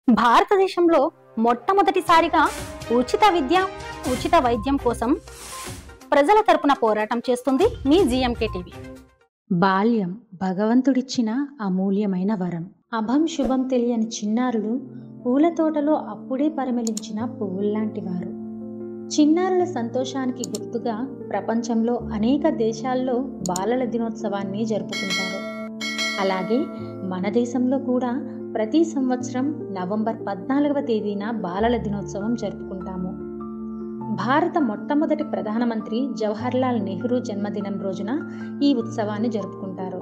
భారతదేశంలో మొట్టమొదటిసారిగా ఉచిత విద్య, ఉచిత వైద్యం కోసం ప్రజల తరపున పోరాటం చేస్తుంది మీ జీఎంకే టీవీ. బాల్యం భగవంతుడిచ్చిన అమూల్యమైన వరం. అభం శుభం తెలియని చిన్నారులు పూల తోటలో అప్పుడే పరిమళించిన పువ్వుల్లాంటి వారు. చిన్నారుల సంతోషానికి గుర్తుగా ప్రపంచంలో అనేక దేశాల్లో బాలల దినోత్సవాన్ని జరుపుకుంటారు. అలాగే మన దేశంలో కూడా ప్రతి సంవత్సరం నవంబర్ 14వ తేదీన బాలల దినోత్సవం జరుపుకుంటాము. భారత మొట్టమొదటి ప్రధానమంత్రి జవహర్లాల్ నెహ్రూ జన్మదినం రోజున ఈ ఉత్సవాన్ని జరుపుకుంటారు.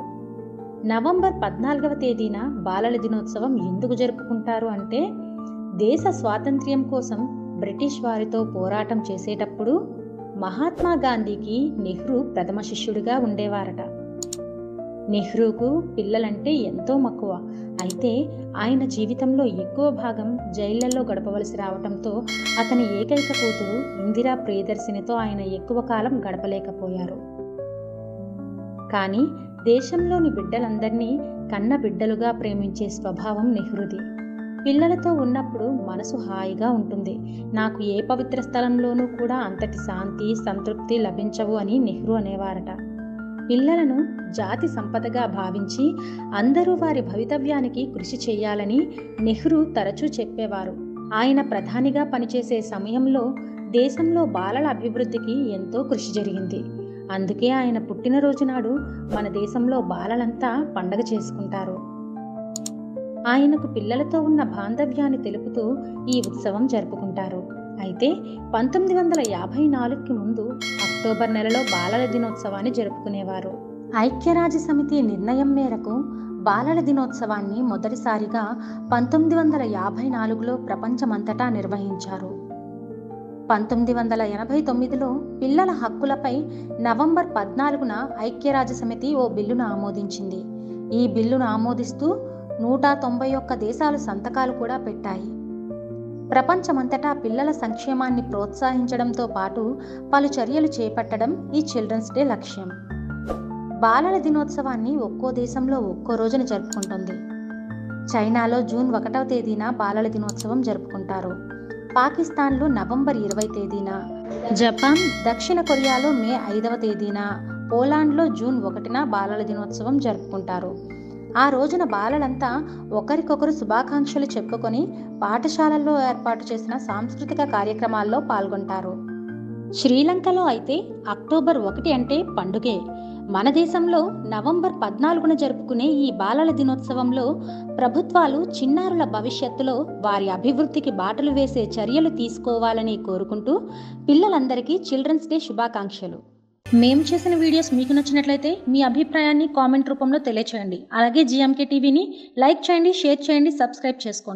నవంబర్ 14వ తేదీన బాలల దినోత్సవం ఎందుకు జరుపుకుంటారు అంటే, దేశ స్వాతంత్ర్యం కోసం బ్రిటిష్ వారితో పోరాటం చేసేటప్పుడు మహాత్మా గాంధీకి నెహ్రూ ప్రథమ శిష్యుడిగా ఉండేవారట. నెహ్రూకు పిల్లలంటే ఎంతో మక్కువ. అయితే ఆయన జీవితంలో ఎక్కువ భాగం జైళ్లలో గడపవలసి రావడంతో అతని ఏకైక కూతురు ఇందిరా ప్రియదర్శినితో ఆయన ఎక్కువ కాలం గడపలేకపోయారు. కానీ దేశంలోని బిడ్డలందరినీ కన్న బిడ్డలుగా ప్రేమించే స్వభావం నెహ్రూది. పిల్లలతో ఉన్నప్పుడు మనసు హాయిగా ఉంటుంది. నాకు ఏ పవిత్ర స్థలంలోనూ కూడా అంతటి శాంతి, సంతృప్తి లభించవు అని నెహ్రూ అనేవారట. పిల్లలను జాతి సంపదగా భావించి అందరూ వారి భవితవ్యానికి కృషి చేయాలని నెహ్రూ తరచూ చెప్పేవారు. ఆయన ప్రధానిగా పనిచేసే సమయంలో దేశంలో బాలల అభివృద్ధికి ఎంతో కృషి జరిగింది. అందుకే ఆయన పుట్టినరోజు నాడు మన దేశంలో బాలలంతా పండగ చేసుకుంటారు. ఆయనకు పిల్లలతో ఉన్న బాంధవ్యాన్ని తెలుపుతూ ఈ ఉత్సవం జరుపుకుంటారు. అయితే 1954కి ముందు అక్టోబర్ నెలలో బాలల దినోత్సవాన్ని జరుపుకునేవారు. ఐక్యరాజ్య సమితి నిర్ణయం మేరకు బాలల దినోత్సవాన్ని మొదటిసారిగా 1954లో ప్రపంచమంతటా నిర్వహించారు. 1989లో పిల్లల హక్కులపై నవంబర్ 14న ఐక్యరాజ్య సమితి ఓ బిల్లును ఆమోదించింది. ఈ బిల్లును ఆమోదిస్తూ 191 దేశాలు సంతకాలు కూడా పెట్టాయి. ప్రపంచమంతటా పిల్లల సంక్షేమాన్ని ప్రోత్సహించడంతో పాటు పలు చర్యలు చేపట్టడం ఈ చిల్డ్రన్స్ డే లక్ష్యం. బాలల దినోత్సవాన్ని ఒక్కో దేశంలో ఒక్కో రోజున జరుపుకుంటుంది. చైనాలో జూన్ 1వ తేదీన బాలల దినోత్సవం జరుపుకుంటారు. పాకిస్తాన్లో నవంబర్ 20 తేదీన, జపాన్, దక్షిణ కొరియాలో మే 5వ తేదీన, పోలాండ్లో జూన్ 1న బాలల దినోత్సవం జరుపుకుంటారు. ఆ రోజున బాలలంతా ఒకరికొకరు శుభాకాంక్షలు చెప్పుకొని పాఠశాలల్లో ఏర్పాటు చేసిన సాంస్కృతిక కార్యక్రమాల్లో పాల్గొంటారు. శ్రీలంకలో అయితే అక్టోబర్ 1 అంటే పండుగే. మన దేశంలో నవంబర్ 14న జరుపుకునే ఈ బాలల దినోత్సవంలో ప్రభుత్వాలు చిన్నారుల భవిష్యత్తులో వారి అభివృద్ధికి బాటలు వేసే చర్యలు తీసుకోవాలని కోరుకుంటూ పిల్లలందరికీ చిల్డ్రన్స్ డే శుభాకాంక్షలు. మేము చేసిన వీడియోస్ మీకు నచ్చినట్లయితే మీ అభిప్రాయాన్ని కామెంట్ రూపంలో తెలియచేయండి. అలాగే జీఎంకే టీవీని లైక్ చేయండి, షేర్ చేయండి, సబ్స్క్రైబ్ చేసుకోండి.